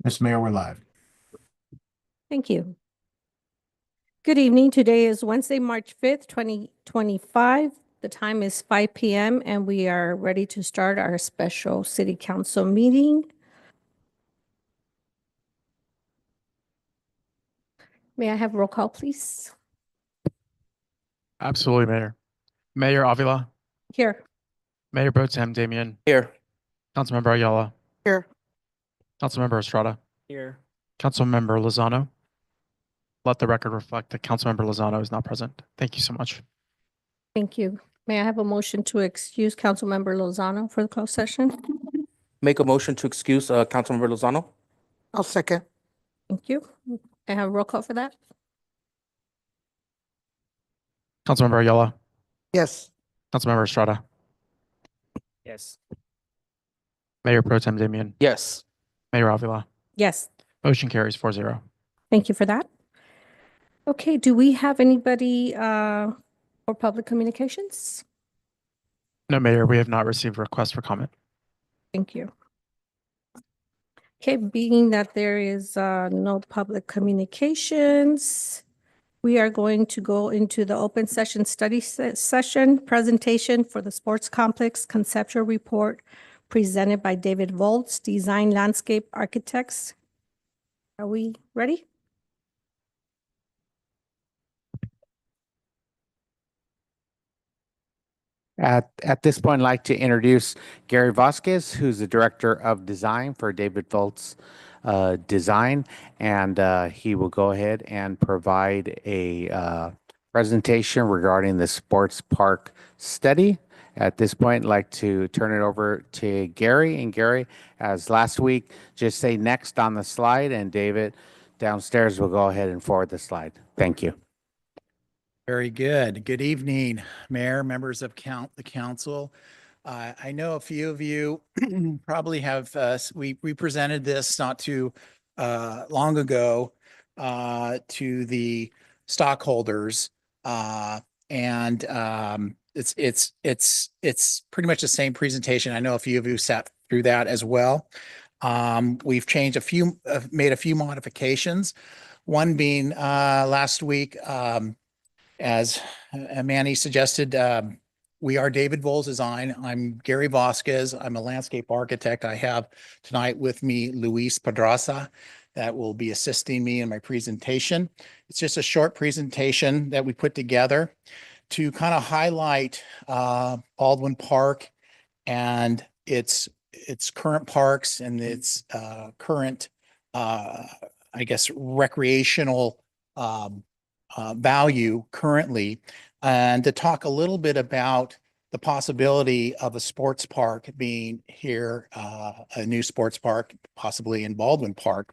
Mr. Mayor, we're live. Thank you. Good evening. Today is Wednesday, March 5th, 2025. The time is 5 p.m. and we are ready to start our special city council meeting. May I have roll call, please? Absolutely, Mayor. Mayor Avila, Here. Mayor Pro Tem Damian, Here. Councilmember Ayala, Here. Councilmember Estrada, Here. Councilmember Lozano. Let the record reflect that Councilmember Lozano is not present. Thank you so much. Thank you. May I have a motion to excuse Councilmember Lozano for the closed session? Make a motion to excuse Councilmember Lozano. I'll second. Thank you. I have a roll call for that. Councilmember Ayala, Yes. Councilmember Estrada, Yes. Mayor Pro Tem Damian, Yes. Mayor Avila. Yes. Motion carries 4-0. Thank you for that. Okay, do we have anybody for public communications? No, Mayor, we have not received requests for comment. Thank you. Okay, being that there is no public communications, we are going to go into the open session study session presentation for the sports complex conceptual report presented by David Volz, Design Landscape Architects. Are we ready? At this point, I'd like to introduce Gary Vasquez, who's the Director of Design for David Volz Design, and he will go ahead and provide a presentation regarding the sports park study. At this point, I'd like to turn it over to Gary. And Gary, as last week, just say next on the slide, and David downstairs will go ahead and forward the slide. Thank you. Very good. Good evening, Mayor, members of the council. I know a few of you probably have, we presented this not too long ago to the stockholders. And it's pretty much the same presentation. I know a few of you sat through that as well. We've changed made a few modifications. One being last week, as Manny suggested, we are David Volz Design. I'm Gary Vasquez. I'm a landscape architect. I have tonight with me Luis Pedraza that will be assisting me in my presentation. It's just a short presentation that we put together to kind of highlight Baldwin Park and its current parks and its current, I guess, recreational value currently, and to talk a little bit about the possibility of a sports park being here, a new sports park, possibly in Baldwin Park.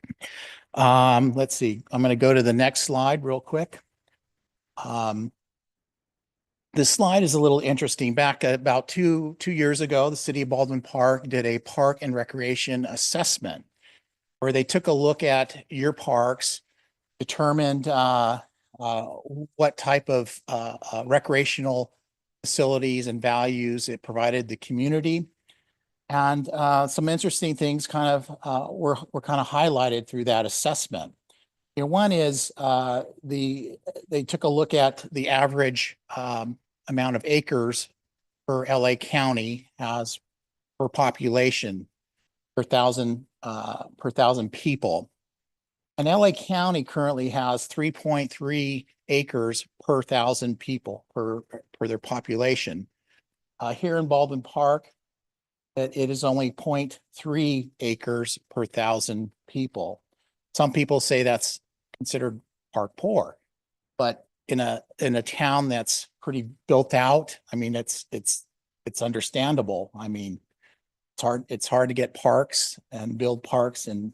Let's see, I'm going to go to the next slide real quick. This slide is a little interesting. Back about two years ago, the city of Baldwin Park did a park and recreation assessment where they took a look at your parks, determined what type of recreational facilities and values it provided the community. And some interesting things kind of were kind of highlighted through that assessment. You know, one is they took a look at the average amount of acres per LA County as per population per thousand people. And LA County currently has 3.3 acres per thousand people per their population. Here in Baldwin Park, it is only 0.3 acres per thousand people. Some people say that's considered park poor, but in a town that's pretty built out, I mean, it's understandable. I mean, it's hard to get parks and build parks in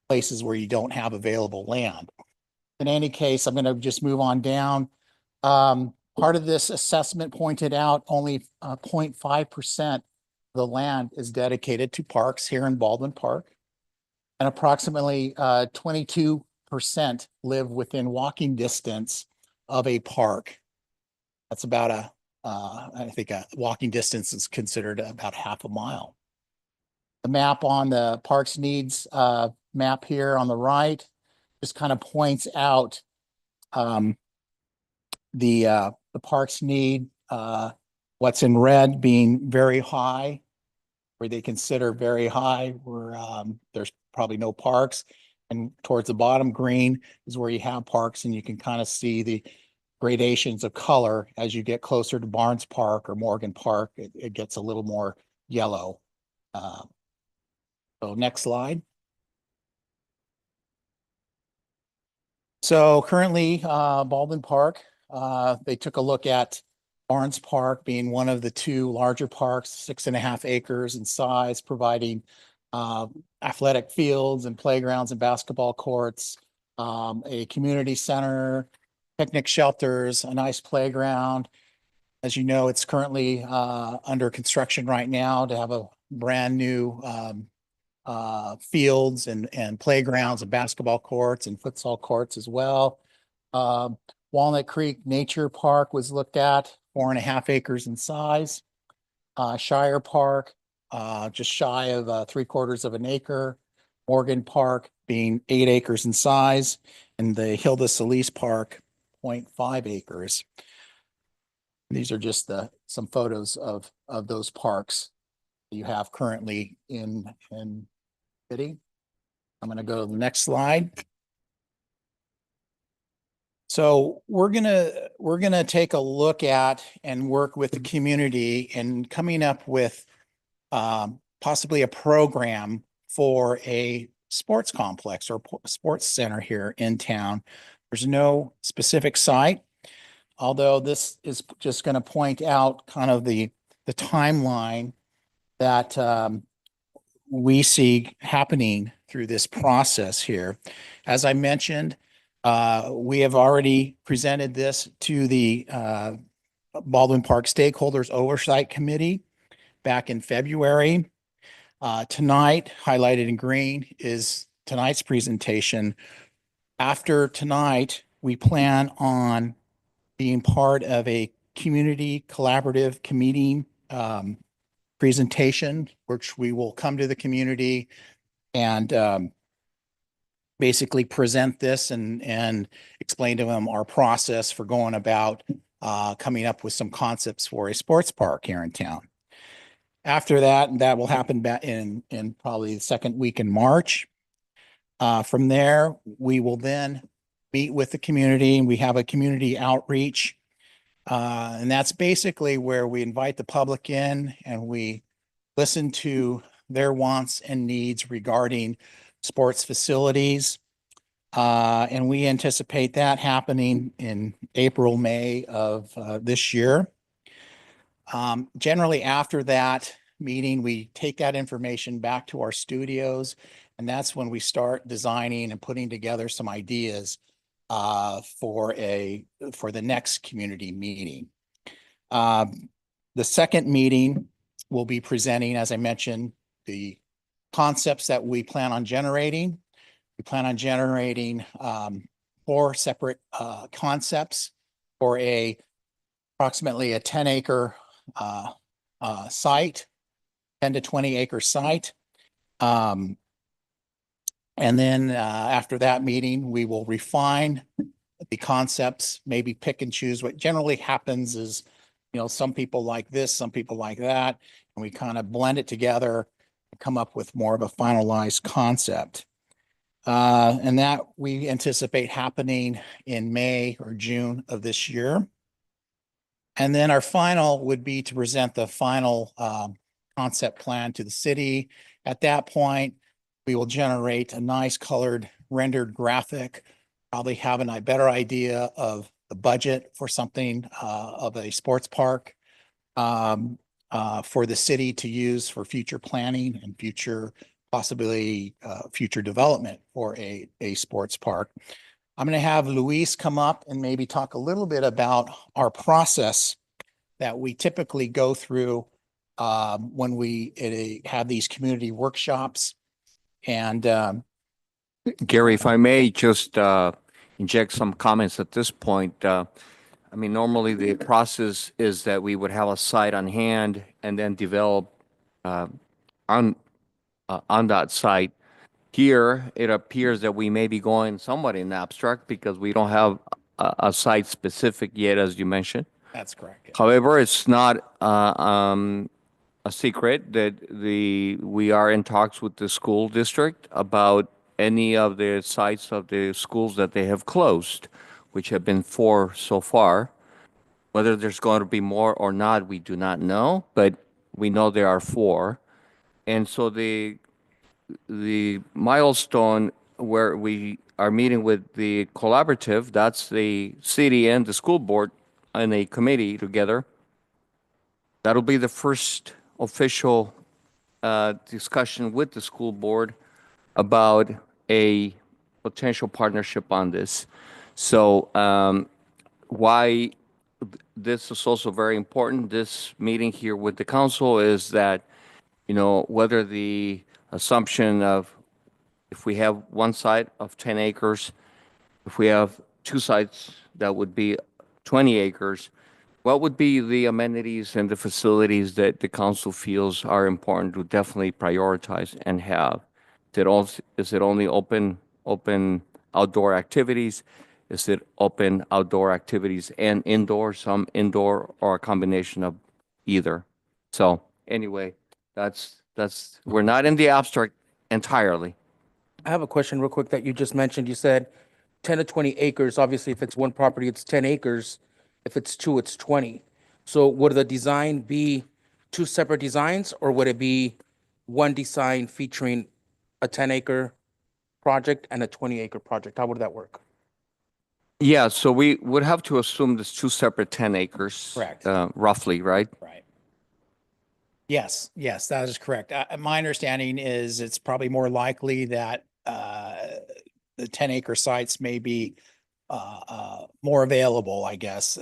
places where you don't have available land. In any case, I'm going to just move on down. Part of this assessment pointed out only 0.5% of the land is dedicated to parks here in Baldwin Park, and approximately 22% live within walking distance of a park. That's about I think a walking distance is considered about half a mile. The map on the parks needs map here on the right just kind of points out the parks need, what's in red being very high, where they consider very high, where there's probably no parks. And towards the bottom green is where you have parks, and you can kind of see the gradations of color as you get closer to Barnes Park or Morgan Park. It gets a little more yellow. So next slide. So currently, Baldwin Park, they took a look at Barnes Park being one of the two larger parks, 6.5 acres in size, providing athletic fields and playgrounds and basketball courts, a community center, picnic shelters, a nice playground. As you know, it's currently under construction right now to have a brand new fields and playgrounds and basketball courts and futsal courts as well. Walnut Creek Nature Park was looked at, 4.5 acres in size. Shire Park, just shy of 3/4 of an acre. Morgan Park being 8 acres in size, and the Hilda Solis Park, 0.5 acres. These are just some photos of those parks you have currently in city. I'm going to go to the next slide. So we're gonna take a look at and work with the community in coming up with possibly a program for a sports complex or sports center here in town. There's no specific site, although this is just going to point out kind of the timeline that we see happening through this process here. As I mentioned, we have already presented this to the Baldwin Park Stakeholders Oversight Committee back in February. Tonight, highlighted in green, is tonight's presentation. After tonight, we plan on being part of a community collaborative committee presentation, which we will come to the community and basically present this and explain to them our process for going about coming up with some concepts for a sports park here in town. After that, and that will happen back in probably the second week in March. From there, we will then meet with the community, and we have a community outreach. And that's basically where we invite the public in and we listen to their wants and needs regarding sports facilities. And we anticipate that happening in April, May of this year. Generally after that meeting, we take that information back to our studios, and that's when we start designing and putting together some ideas for the next community meeting. The second meeting will be presenting, as I mentioned, the concepts that we plan on generating. We plan on generating 4 separate concepts for approximately a 10-acre site, 10 to 20 acre site. And then after that meeting, we will refine the concepts, maybe pick and choose. What generally happens is, some people like this, some people like that, and we kind of blend it together and come up with more of a finalized concept. And that we anticipate happening in May or June of this year. And then our final would be to present the final concept plan to the city. At that point, we will generate a nice colored rendered graphic, probably have a better idea of the budget for something of a sports park for the city to use for future planning and future possibility, future development for a sports park. I'm going to have Luis come up and maybe talk a little bit about our process that we typically go through when we have these community workshops. And Gary, if I may just inject some comments at this point. Normally the process is that we would have a site on hand and then develop on on that site. Here, it appears that we may be going somewhat in abstract because we don't have a site specific yet, as you mentioned. That's correct. Yeah. However, it's not a secret that we are in talks with the school district about any of the sites of the schools that they have closed, which have been 4 so far. Whether there's going to be more or not, we do not know, but we know there are 4. And so the milestone where we are meeting with the collaborative, that's the city and the school board and a committee together. That'll be the first official discussion with the school board about a potential partnership on this. So why this is also very important, this meeting here with the council, is that, you know, whether the assumption of if we have one site of 10 acres, if we have 2 sites that would be 20 acres, what would be the amenities and the facilities that the council feels are important to definitely prioritize and have? Is it only open outdoor activities? Is it open outdoor activities and indoor, some indoor, or a combination of either? So anyway, we're not in the abstract entirely. I have a question real quick that you just mentioned. You said 10 to 20 acres. Obviously, if it's one property, it's 10 acres. If it's 2, it's 20. So would the design be 2 separate designs, or would it be one design featuring a 10-acre project and a 20-acre project? How would that work? Yeah, so we would have to assume there's 2 separate 10 acres. Correct. Roughly, right? Right. Yes, that is correct. My understanding is it's probably more likely that the 10-acre sites may be more available, I guess.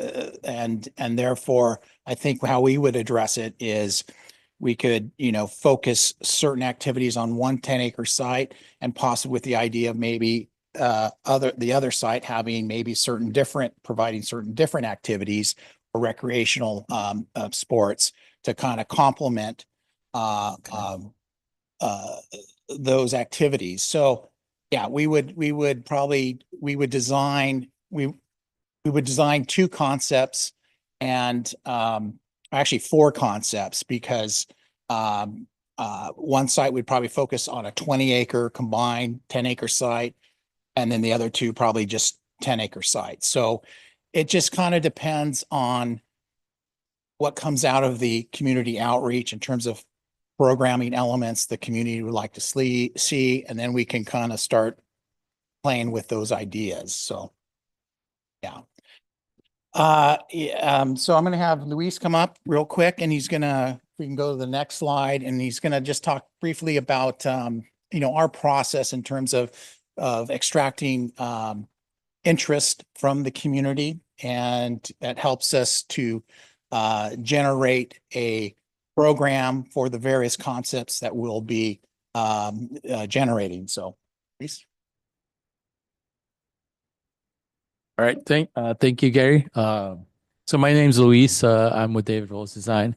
And therefore, I think how we would address it is we could, focus certain activities on one 10-acre site, and possibly with the idea of maybe the other site having maybe providing certain different activities or recreational sports to kind of complement those activities. So yeah, we would design 2 concepts, and actually 4 concepts, because one site would probably focus on a 20-acre combined 10-acre site, and then the other 2 probably just 10-acre sites. So it just kind of depends on what comes out of the community outreach in terms of programming elements the community would like to see, and then we can kind of start playing with those ideas. So, yeah. So I'm going to have Luis come up real quick, and we can go to the next slide, and he's going to just talk briefly about, our process in terms of extracting interest from the community, and that helps us to generate a program for the various concepts that we'll be generating. So, please. All right, thank you, Gary. So my name's Luis. I'm with David Volts Design.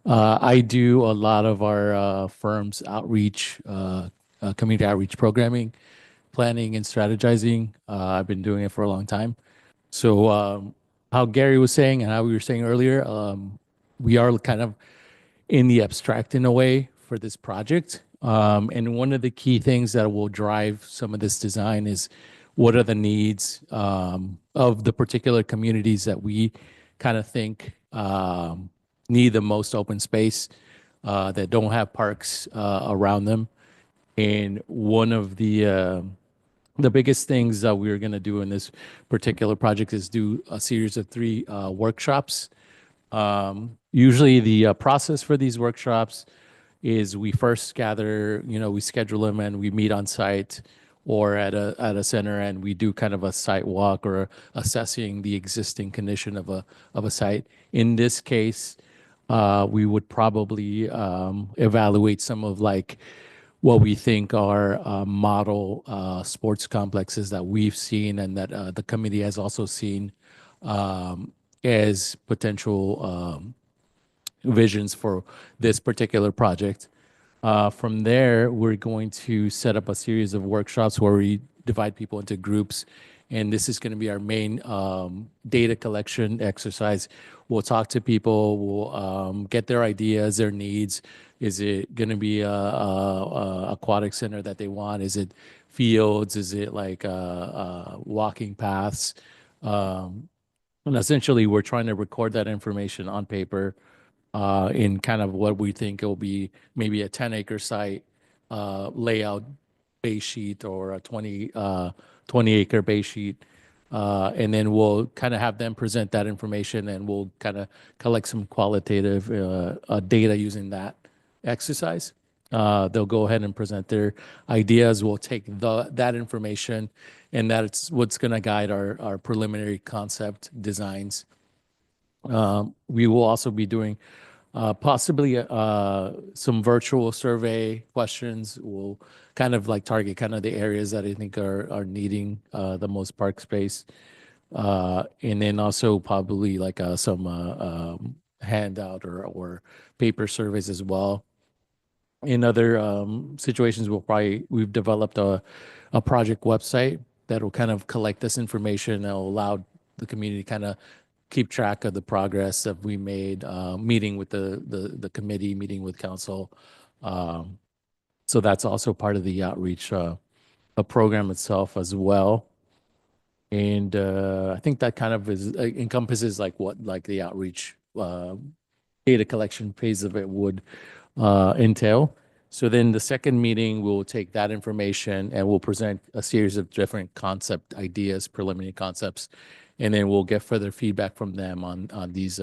I do a lot of our firm's outreach, community outreach programming, planning, and strategizing. I've been doing it for a long time. So how Gary was saying and how we were saying earlier, we are kind of in the abstract in a way for this project. And one of the key things that will drive some of this design is what are the needs of the particular communities that we kind of think need the most open space, that don't have parks around them. And one of the biggest things that we're going to do in this particular project is do a series of 3 workshops. Usually the process for these workshops is we first gather, we schedule them and we meet on site or at a center, and we do kind of a site walk or assessing the existing condition of a site. In this case, we would probably evaluate some of what we think are model sports complexes that we've seen and that the committee has also seen as potential visions for this particular project. From there, we're going to set up a series of workshops where we divide people into groups. And this is going to be our main data collection exercise. We'll talk to people, we'll get their ideas, their needs. Is it going to be a aquatic center that they want? Is it fields? Is it like walking paths? And essentially, we're trying to record that information on paper in kind of what we think will be maybe a 10-acre site layout base sheet or a 20-acre base sheet. And then we'll kind of have them present that information, and we'll kind of collect some qualitative data using that exercise. They'll go ahead and present their ideas. We'll take that information, and that's what's going to guide our preliminary concept designs. We will also be doing possibly some virtual survey questions. We'll kind of like target kind of the areas that I think are needing the most park space. And then also probably like some handout or paper surveys as well. In other situations, we've developed a project website that will kind of collect this information that will allow the community kind of keep track of the progress that we made, meeting with the committee, meeting with council. So that's also part of the outreach program itself as well. And I think that kind of encompasses like what the outreach data collection phase of it would entail. So then the second meeting, we'll take that information and we'll present a series of different concept ideas, preliminary concepts, and then we'll get further feedback from them on these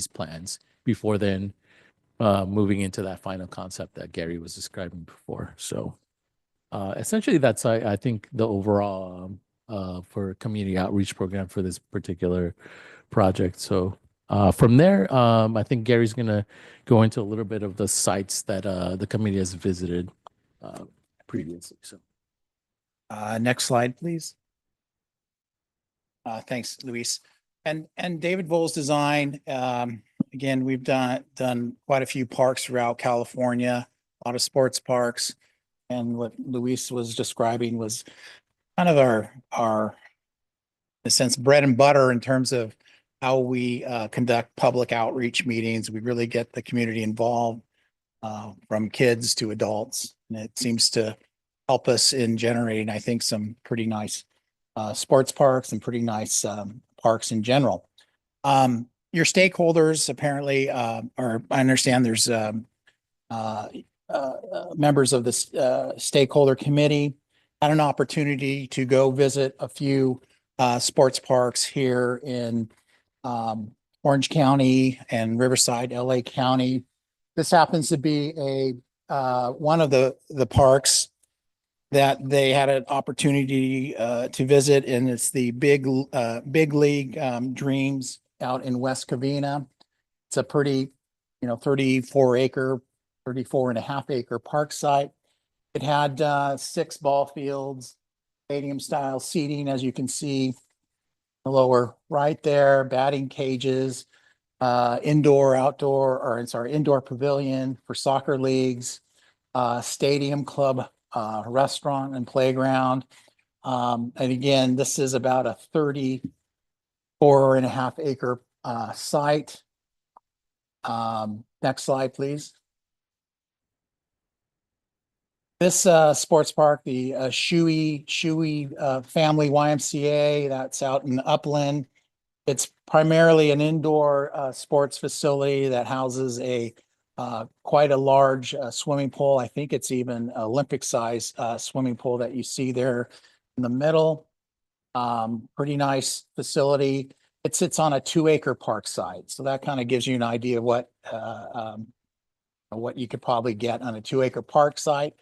plans before then moving into that final concept that Gary was describing before. So essentially, that's I think the overall for community outreach program for this particular project. So from there, I think Gary's going to go into a little bit of the sites that the committee has visited previously. So Next slide, please. Thanks, Luis. And David Voelz Design, again, we've done quite a few parks throughout California, a lot of sports parks. And what Luis was describing was kind of our, in a sense, bread and butter in terms of how we conduct public outreach meetings. We really get the community involved, from kids to adults. And it seems to help us in generating, I think, some pretty nice sports parks and pretty nice parks in general. Your stakeholders apparently are, I understand there's members of this stakeholder committee had an opportunity to go visit a few sports parks here in Orange County and Riverside, LA County. This happens to be one of the parks that they had an opportunity to visit, and it's the Big League Dreams out in West Covina. It's a pretty, 34 and a half acre park site. It had 6 ball fields, stadium style seating, as you can see, the lower right there, batting cages, indoor pavilion for soccer leagues, stadium club, restaurant and playground. And again, this is about a 34 and a half acre site. Next slide, please. This sports park, the Shuey Family YMCA, that's out in Upland. It's primarily an indoor sports facility that houses quite a large swimming pool. I think it's even Olympic size swimming pool that you see there in the middle. Pretty nice facility. It sits on a 2-acre park site. So that kind of gives you an idea of what you could probably get on a 2-acre park site.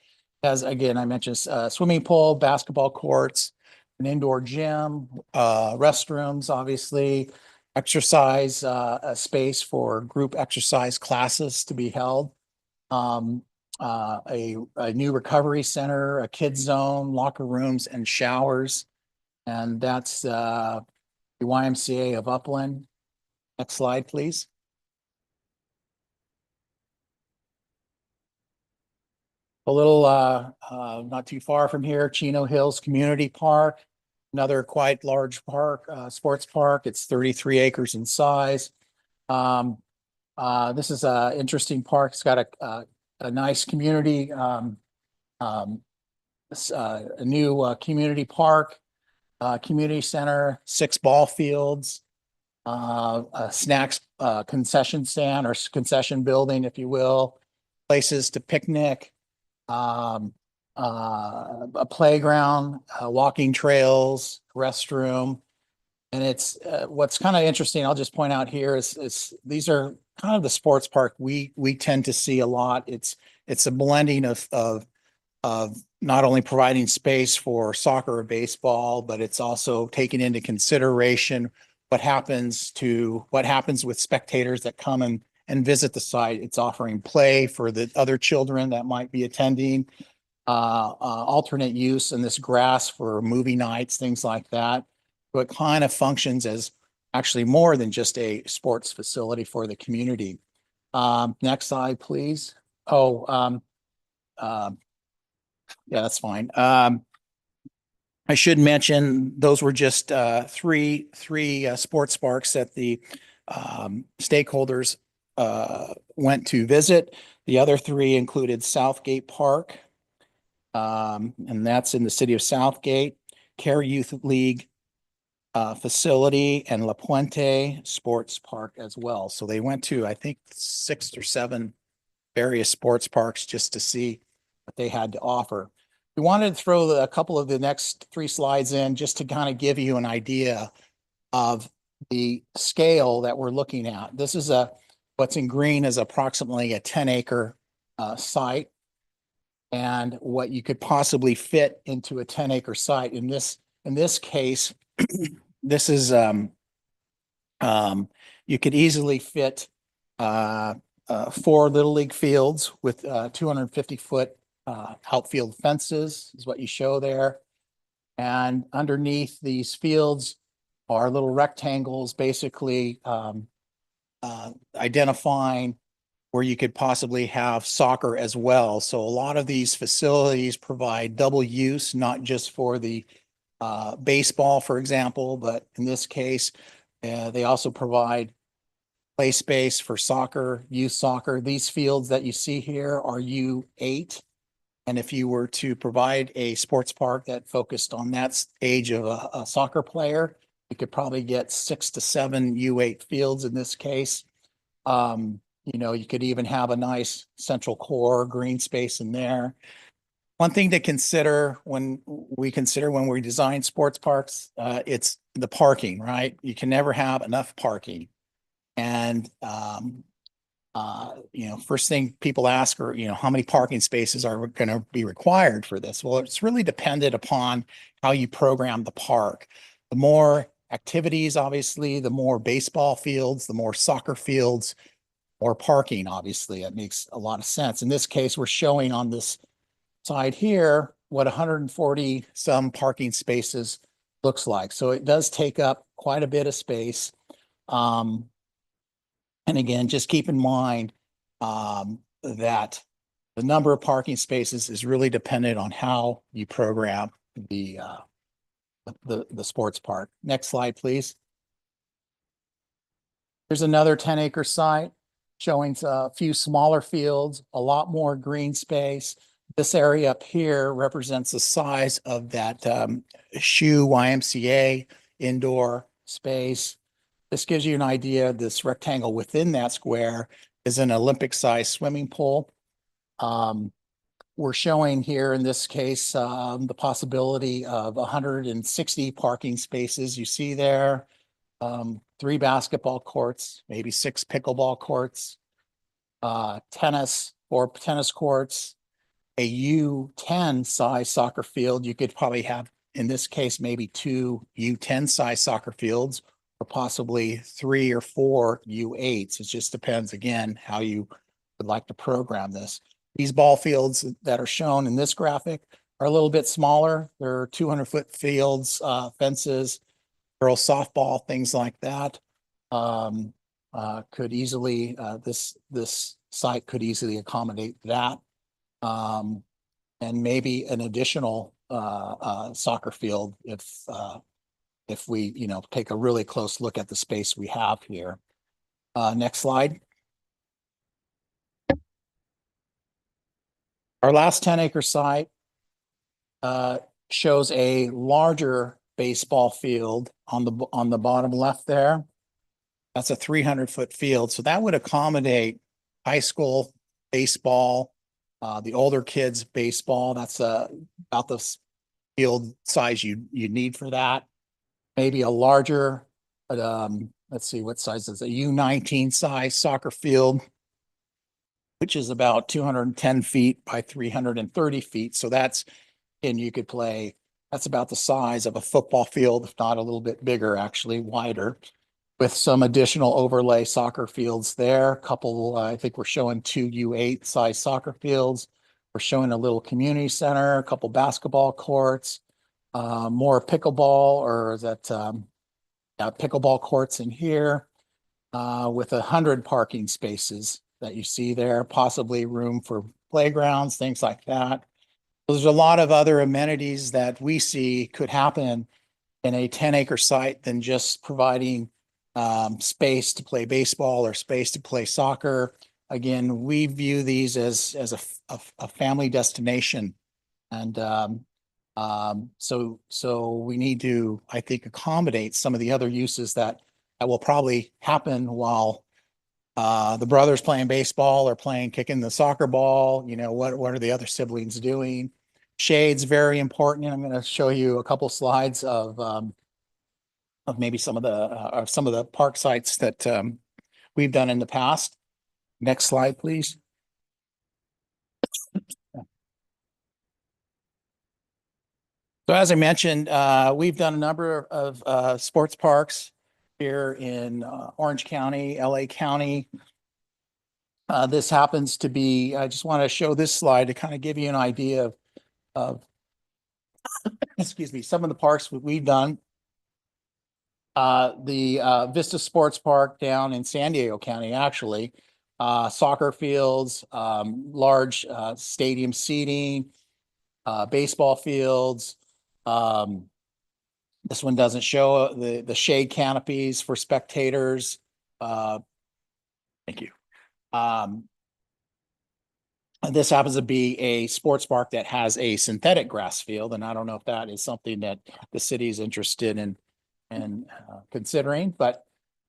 As again, I mentioned swimming pool, basketball courts, an indoor gym, restrooms, obviously, exercise a space for group exercise classes to be held, a new recovery center, a kids zone, locker rooms, and showers. And that's the YMCA of Upland. Next slide, please. A little, not too far from here, Chino Hills Community Park, another quite large park, sports park. It's 33 acres in size. This is a interesting park. It's got a nice community, a new community park, community center, 6 ball fields, a snacks concession stand or concession building, if you will, places to picnic, a playground, walking trails, restroom. And it's what's kind of interesting, I'll just point out here is these are kind of the sports park we tend to see a lot. It's a blending of not only providing space for soccer or baseball, but it's also taking into consideration what happens with spectators that come and visit the site. It's offering play for the other children that might be attending, alternate use in this grass for movie nights, things like that. So it kind of functions as actually more than just a sports facility for the community. Next slide, please. Yeah, that's fine. I should mention those were just three sports parks that the stakeholders went to visit. The other 3 included Southgate Park, and that's in the city of Southgate, Care Youth League facility, and La Puente Sports Park as well. So they went to, I think, 6 or 7 various sports parks just to see what they had to offer. We wanted to throw a couple of the next 3 slides in just to kind of give you an idea of the scale that we're looking at. This is what's in green is approximately a 10-acre site, and what you could possibly fit into a 10-acre site. In this case, this is you could easily fit 4 Little League fields with 250-foot outfield fences is what you show there. And underneath these fields are little rectangles, basically identifying where you could possibly have soccer as well. So a lot of these facilities provide double use, not just for the baseball, for example, but in this case, they also provide play space for soccer, youth soccer. These fields that you see here are U8. And if you were to provide a sports park that focused on that age of a soccer player, you could probably get 6 to 7 U8 fields in this case. You could even have a nice central core green space in there. One thing to consider when we design sports parks, it's the parking, right? You can never have enough parking. And, first thing people ask are, how many parking spaces are going to be required for this? Well, it's really dependent upon how you program the park. The more activities, obviously, the more baseball fields, the more soccer fields, more parking, obviously. It makes a lot of sense. In this case, we're showing on this side here what 140 some parking spaces looks like. So it does take up quite a bit of space. And again, just keep in mind that the number of parking spaces is really dependent on how you program the sports park. Next slide, please. There's another 10-acre site showing a few smaller fields, a lot more green space. This area up here represents the size of that Shoe YMCA indoor space. This gives you an idea. This rectangle within that square is an Olympic-sized swimming pool. We're showing here in this case the possibility of 160 parking spaces. You see there 3 basketball courts, maybe 6 pickleball courts, 4 tennis courts, a U10 size soccer field. You could probably have, in this case, maybe 2 U10 size soccer fields, or possibly 3 or 4 U8s. It just depends, again, how you would like to program this. These ball fields that are shown in this graphic are a little bit smaller. They're 200-foot fields, fences, girls softball, things like that. Could easily, this site could easily accommodate that. and maybe an additional soccer field if we, you know, take a really close look at the space we have here. Next slide. Our last 10-acre site shows a larger baseball field on the bottom left there. That's a 300-foot field. So that would accommodate high school baseball, the older kids baseball. That's about the field size you need for that. Maybe a larger, let's see, what size is it? A U19 size soccer field, which is about 210 feet by 330 feet. So that's, and you could play, that's about the size of a football field, if not a little bit bigger, actually wider, with some additional overlay soccer fields there. A couple, I think we're showing 2 U8 size soccer fields. We're showing a little community center, a couple basketball courts, more pickleball, or is that pickleball courts in here, with 100 parking spaces that you see there, possibly room for playgrounds, things like that. There's a lot of other amenities that we see could happen in a 10-acre site than just providing space to play baseball or space to play soccer. Again, we view these as a family destination. And so we need to, I think, accommodate some of the other uses that will probably happen while the brother's playing baseball or kicking the soccer ball. You know, what are the other siblings doing? Shade's very important. And I'm going to show you a couple slides of maybe some of the park sites that we've done in the past. Next slide, please. So as I mentioned, we've done a number of sports parks here in Orange County, LA County. This happens to be, I just want to show this slide to kind of give you an idea of excuse me, some of the parks we've done. The Vista Sports Park down in San Diego County, actually, soccer fields, large stadium seating, baseball fields. This one doesn't show the shade canopies for spectators. Thank you. This happens to be a sports park that has a synthetic grass field, and I don't know if that is something that the city is interested in considering, but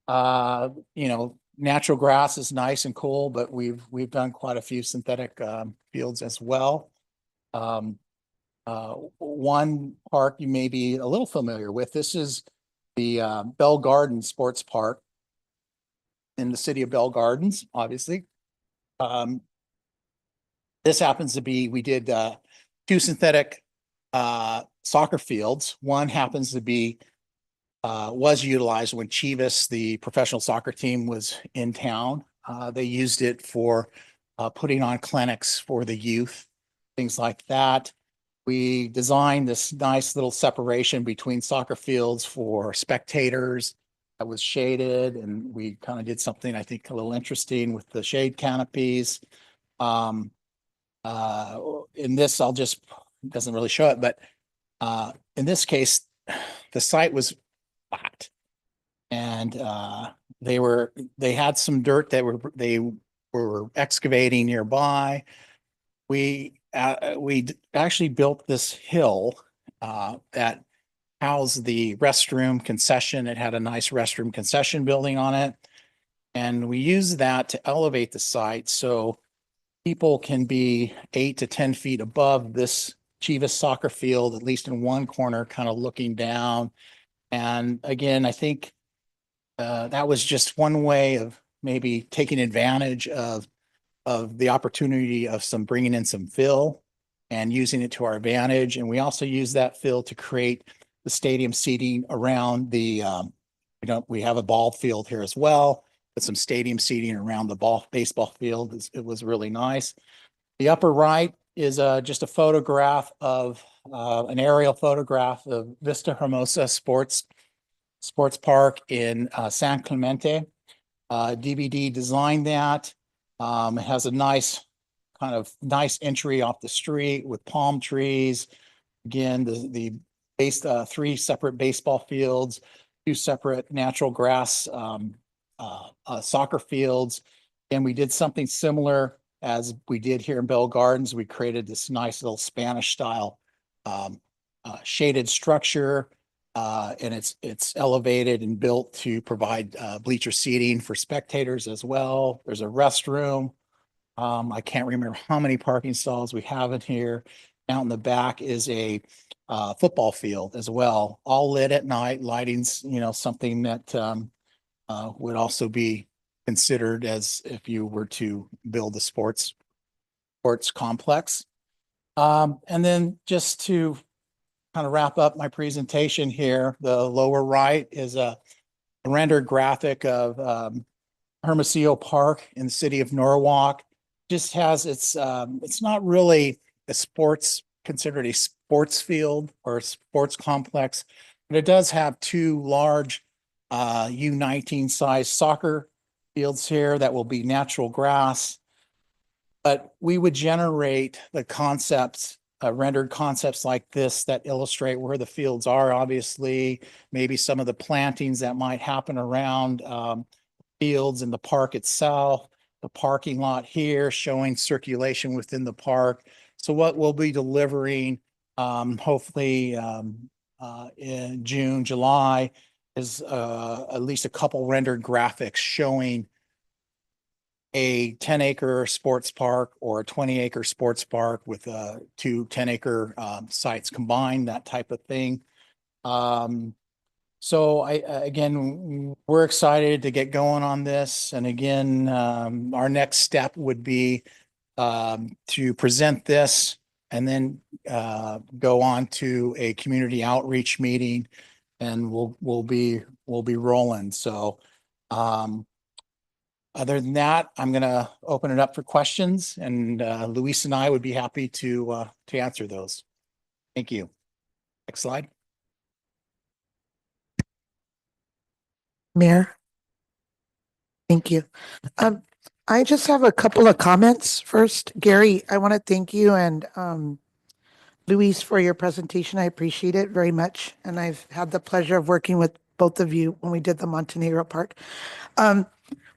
you know, natural grass is nice and cool, but we've done quite a few synthetic fields as well. One park you may be a little familiar with, this is the Bell Gardens Sports Park in the city of Bell Gardens, obviously. This happens to be, we did 2 synthetic soccer fields. One happens to be was utilized when Chivas, the professional soccer team, was in town. They used it for putting on clinics for the youth, things like that. We designed this nice little separation between soccer fields for spectators that was shaded, and we kind of did something, I think, a little interesting with the shade canopies. In this, it doesn't really show it, but in this case, the site was flat, and they had some dirt that they were excavating nearby. We actually built this hill that housed the restroom concession. It had a nice restroom concession building on it, and we used that to elevate the site so people can be 8 to 10 feet above this Chivas soccer field, at least in one corner, kind of looking down. And again, I think that was just one way of maybe taking advantage of the opportunity of bringing in some fill and using it to our advantage. And we also use that fill to create the stadium seating around the, we have a ball field here as well, with some stadium seating around the baseball field. It was really nice. The upper right is just a photograph of an aerial photograph of Vista Hermosa Sports Park in San Clemente. DVD designed that. It has a nice kind of nice entry off the street with palm trees. Again, the three separate baseball fields, two separate natural grass soccer fields. And we did something similar as we did here in Bell Gardens. We created this nice little Spanish style shaded structure. And it's elevated and built to provide bleacher seating for spectators as well. There's a restroom. I can't remember how many parking stalls we have in here. Out in the back is a football field as well, all lit at night. Lighting's, something that would also be considered as if you were to build a sports complex. And then just to kind of wrap up my presentation here, the lower right is a rendered graphic of Hermosillo Park in the city of Norwalk. Just has it's not really considered a sports field or a sports complex, but it does have two large U19 size soccer fields here that will be natural grass. But we would generate the concepts, rendered concepts like this that illustrate where the fields are, obviously, maybe some of the plantings that might happen around fields in the park itself, the parking lot here showing circulation within the park. So what we'll be delivering, hopefully in June, July, is at least a couple rendered graphics showing a 10-acre sports park or a 20-acre sports park with two 10-acre sites combined, that type of thing. So again, we're excited to get going on this. And again, our next step would be to present this and then go on to a community outreach meeting, and we'll be rolling. So other than that, I'm going to open it up for questions, and Luis and I would be happy to answer those. Thank you. Next slide. Mayor. Thank you. I just have a couple of comments. First, Gary, I want to thank you and Luis for your presentation. I appreciate it very much. And I've had the pleasure of working with both of you when we did the Montenegro Park.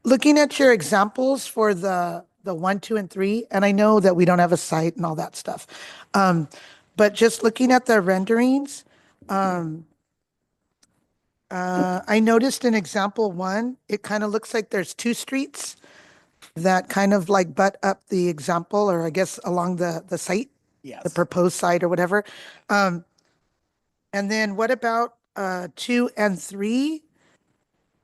Looking at your examples for the 1, 2, and 3, and I know that we don't have a site and all that stuff. But just looking at the renderings, I noticed in example 1, it kind of looks like there's 2 streets that kind of like butt up the example, or I guess along the site, the Yes. proposed site or whatever. And then what about 2 and 3?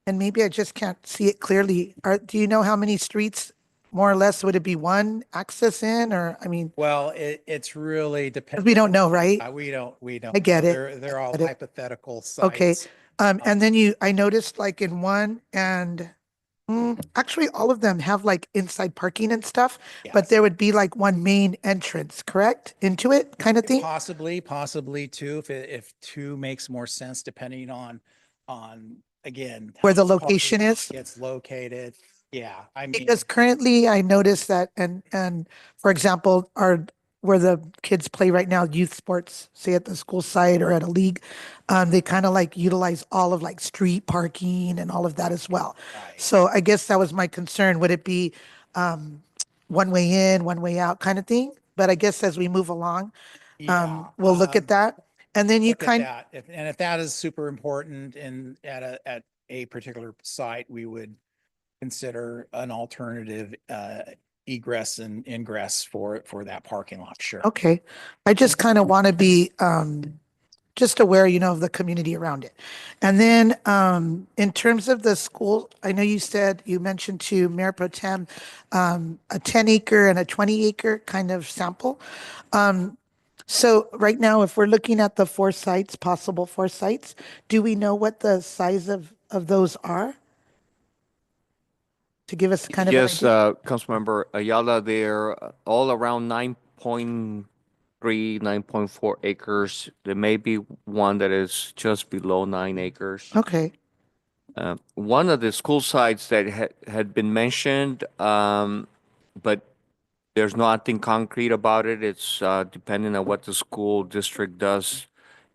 And maybe I just can't see it clearly. Do you know how many streets, more or less, would it be one access in, or, I mean, Well, it's really 'cause dependent. we don't know, right? We don't. I get it. They're all get it. hypothetical Okay. sites. And then I noticed like in 1 and actually all of them have like inside parking and stuff, but Yes. there would be like one main entrance, correct? Into it kind of thing? Possibly two, if two makes more sense, depending on again. Where the how parking location is? Gets located. Yeah, I mean. Because currently I noticed that, and for example, where the kids play right now, youth sports, say at the school site or at a league, they kind of like utilize all of like street parking and all of that as well. Right. So I guess that was my concern. Would it be one way in, one way out kind of thing? But I guess as we move along, Yeah, we'll look at that. And then you look at kind that. If that is super important and at a particular site, we would consider an alternative egress and ingress for that parking lot. Sure. okay. I just kind of want to be just aware, of the community around it. And then in terms of the school, I know you mentioned to Mayor Pro Tem a 10-acre and a 20-acre kind of sample. So right now, if we're looking at the 4 sites, possible 4 sites, do we know what the size of those are? To give us kind of an Yes, idea? Councilmember Ayala, they're all around 9.3, 9.4 acres. There may be one that is just below 9 acres. Okay, One of the school sites that had been mentioned, but There's nothing concrete about it. It's depending on what the school district does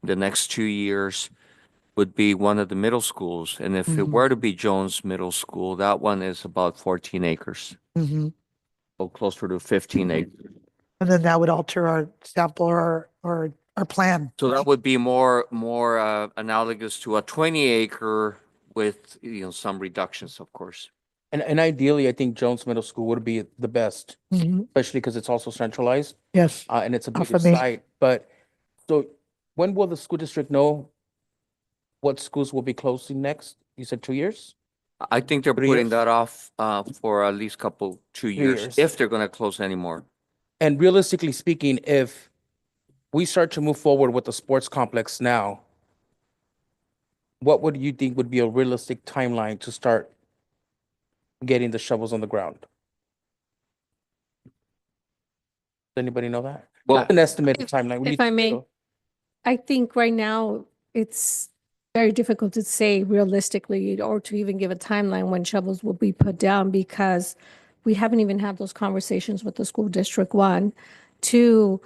the next 2 years would be one of the middle schools. And if it Mhm. were to be Jones Middle School, that one is about 14 acres, Mhm. or closer to 15 acres. And then that would alter our sample or our plan. So that would be more analogous to a 20 acre with, some reductions, of course. And ideally, I think Jones Middle School would be the best, Mhm. especially because it's also centralized, Yes. and it's a Off bigger of me. site. But so when will the school district know what schools will be closing next? You said 2 years? I think they're 3 years? putting that off for at least 2 years, years. if they're gonna close anymore. And realistically speaking, if we start to move forward with the sports complex now, what would you think would be a realistic timeline to start getting the shovels on the ground? Does anybody know that? Well, Not an estimated If- timeline. What do you if I think, may. Joe? I think right now it's very difficult to say realistically or to even give a timeline when shovels will be put down because we haven't even had those conversations with the school district. One, two,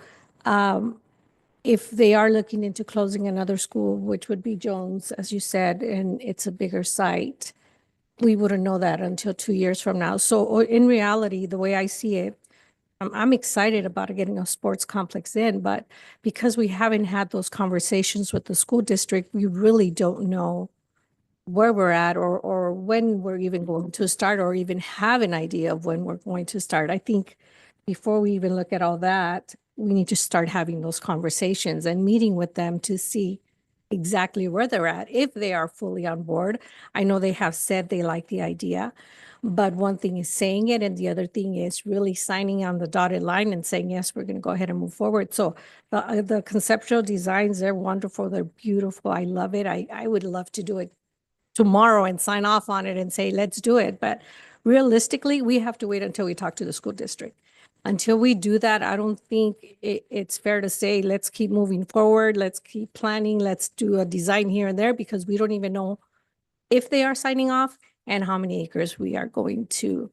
if they are looking into closing another school, which would be Jones, as you said, and it's a bigger site, we wouldn't know that until 2 years from now. So in reality, the way I see it, I'm excited about getting a sports complex in, but because we haven't had those conversations with the school district, we really don't know where we're at or when we're even going to start or even have an idea of when we're going to start. I think before we even look at all that, we need to start having those conversations and meeting with them to see exactly where they're at, if they are fully on board. I know they have said they like the idea, but one thing is saying it and the other thing is really signing on the dotted line and saying, yes, we're going to go ahead and move forward. So the conceptual designs, they're wonderful. They're beautiful. I love it. I would love to do it tomorrow and sign off on it and say, let's do it. But realistically, we have to wait until we talk to the school district. Until we do that, I don't think it's fair to say, let's keep moving forward, let's keep planning, let's do a design here and there, because we don't even know if they are signing off and how many acres we are going to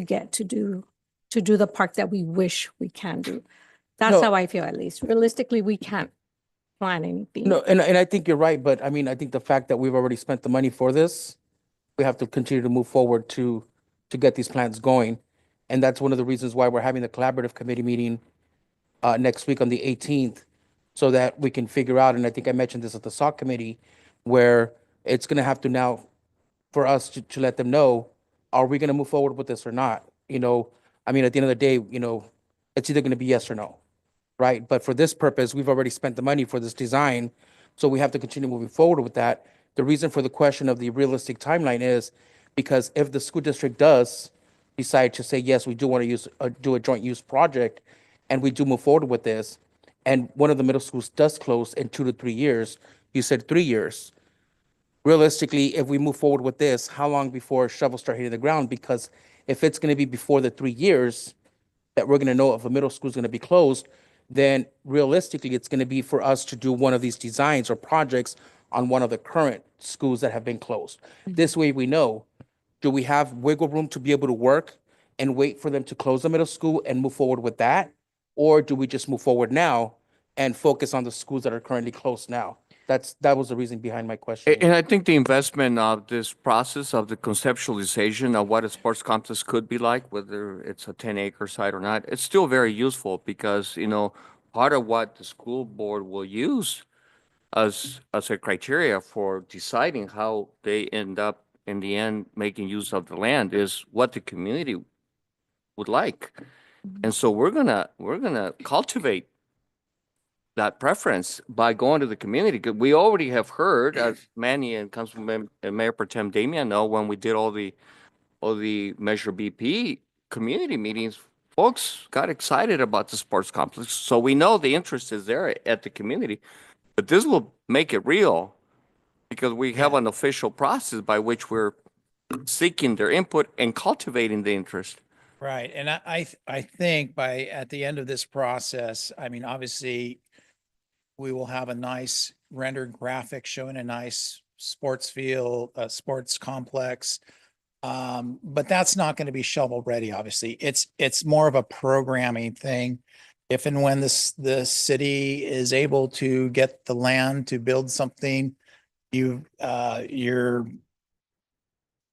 get to do the park that we wish we can do. That's No. how I feel, at least. Realistically, we can't plan anything. No, and I think you're right, but I mean, I think the fact that we've already spent the money for this, we have to continue to move forward to get these plans going. And that's one of the reasons why we're having the collaborative committee meeting next week on the 18th, so that we can figure out, and I think I mentioned this at the SOC committee, where it's gonna have to now, for us to let them know, are we gonna move forward with this or not? I mean, at the end of the day, it's either gonna be yes or no, right? But for this purpose, we've already spent the money for this design, so we have to continue moving forward with that. The reason for the question of the realistic timeline is because if the school district does decide to say, yes, we do want to do a joint use project, and we do move forward with this, and one of the middle schools does close in 2 to 3 years, you said 3 years. Realistically, if we move forward with this, how long before shovels start hitting the ground? Because if it's going to be before the 3 years that we're going to know if a middle school is going to be closed, then realistically, it's going to be for us to do one of these designs or projects on one of the current schools that have been closed. This way we know, do we have wiggle room to be able to work and wait for them to close the middle school and move forward with that? Or do we just move forward now and focus on the schools that are currently closed now? That was the reason behind my question. And I think the investment of this process of the conceptualization of what a sports complex could be like, whether it's a 10-acre site or not, it's still very useful because, part of what the school board will use as a criteria for deciding how they end up in the end making use of the land is what the community would like. And so we're gonna cultivate that preference by going to the community. 'Cause we already have heard, as Manny and Councilman and Mayor Pro Tem Damian know, when we did all the Measure BP community meetings, folks got excited about the sports complex. So we know the interest is there at the community, but this will make it real because we have an official process by which we're seeking their input and cultivating the interest. Right. And I think at the end of this process, I mean, obviously, we will have a nice rendered graphic showing a nice sports field, sports complex. But that's not going to be shovel ready, obviously. It's more of a programming thing. If and when the city is able to get the land to build something, you're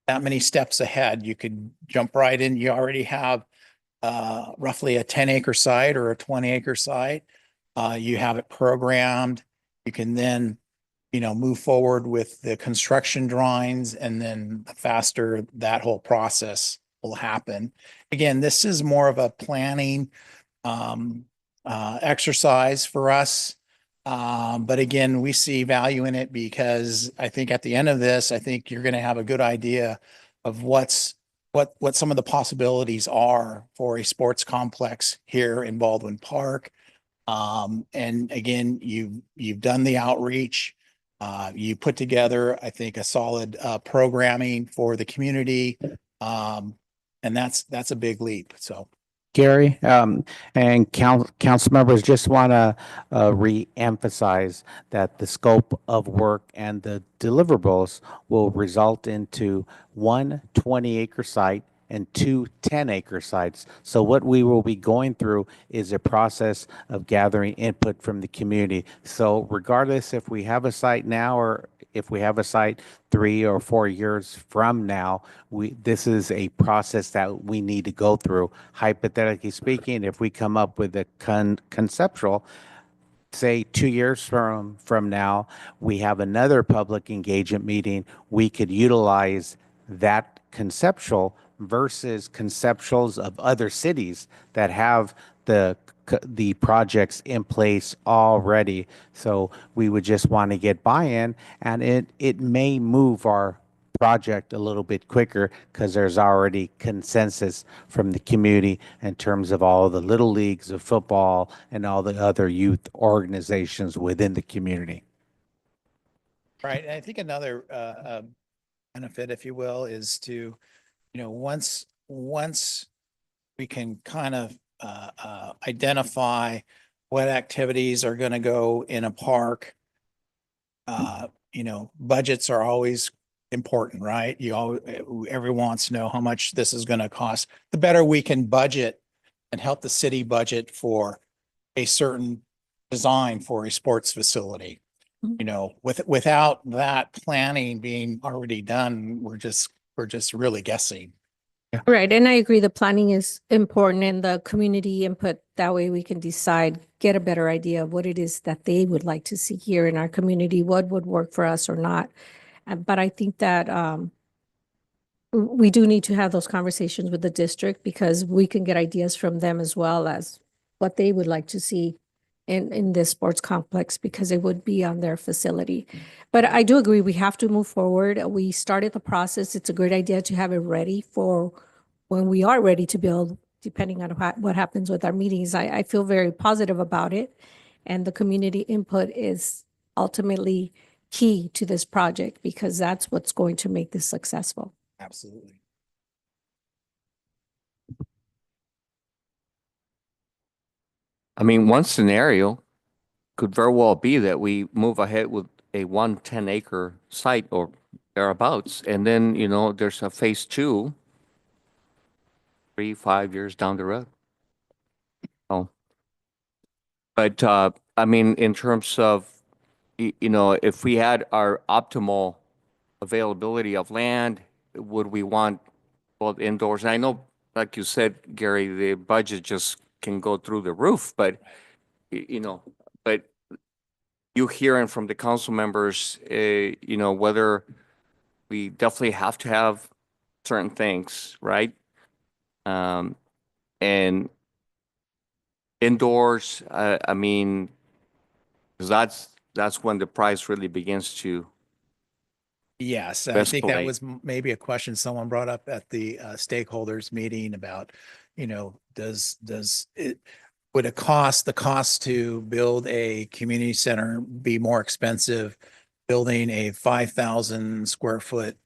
that many steps ahead. You could jump right in. You already have roughly a 10-acre site or a 20-acre site. You have it programmed. You can then, move forward with the construction drawings, and then faster that whole process will happen. Again, this is more of a planning exercise for us. But again, we see value in it because I think at the end of this, I think you're going to have a good idea of what some of the possibilities are for a sports complex here in Baldwin Park. And again, you've done the outreach. You put together, I think, a solid programming for the community. And that's a big leap. So. Gary, and council members, just want to re-emphasize that the scope of work and the deliverables will result into one 20-acre site and two 10-acre sites. So what we will be going through is a process of gathering input from the community. So regardless if we have a site now or if we have a site 3 or 4 years from now, this is a process that we need to go through. Hypothetically speaking, if we come up with a conceptual, say 2 years from now, we have another public engagement meeting, we could utilize that conceptual versus conceptuals of other cities that have the projects in place already. So we would just want to get buy-in, and it may move our project a little bit quicker because there's already consensus from the community in terms of all the little leagues of football and all the other youth organizations within the community. Right. And I think another benefit, if you will, is to, once we can kind of identify what activities are going to go in a park, budgets are always important, right? Everyone wants to know how much this is going to cost. The better we can budget and help the city budget for a certain design for a sports facility. Without that planning being already done, we're just really guessing. Right. And I agree, the planning is important and the community input. That way we can decide, get a better idea of what it is that they would like to see here in our community, what would work for us or not. But I think that we do need to have those conversations with the district because we can get ideas from them as well as what they would like to see in this sports complex because it would be on their facility. But I do agree, we have to move forward. We started the process. It's a great idea to have it ready for when we are ready to build, depending on what happens with our meetings. I feel very positive about it. And the community input is ultimately key to this project because that's what's going to make this successful. Absolutely. I mean, one scenario could very well be that we move ahead with a 10-acre site or thereabouts, and then, there's a phase 2, 3-5 years down the road. Oh, but I mean, in terms of, if we had our optimal availability of land, would we want both indoors? And I know, like you said, Gary, the budget just can go through the roof, but but you hearing from the council members, whether we definitely have to have certain things, right? And indoors, I mean, 'cause that's when the price really begins to. Yes, I think that Escalate. was maybe a question someone brought up at the stakeholders meeting about, would the cost to build a community center be more expensive building a 5,000 square foot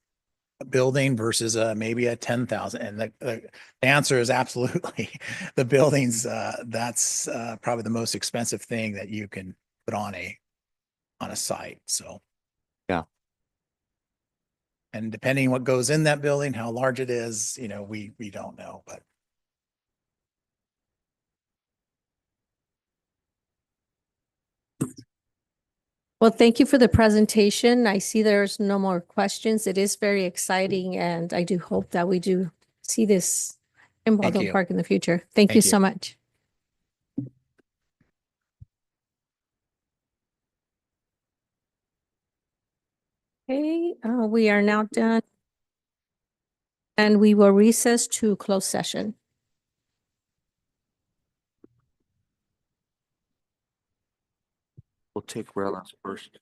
building versus maybe a 10,000? And the answer is absolutely. The buildings, that's probably the most expensive thing that you can put on a site. So. Yeah. And depending what goes in that building, how large it is, you know, we don't know, but. Well, thank you for the presentation. I see there's no more questions. It is very exciting, and I do hope that we do see this in Thank Baldwin you. Park in the future. Thank you Thank you. so much. Okay, we are now done. And we will recess to close session. We'll take Relas first.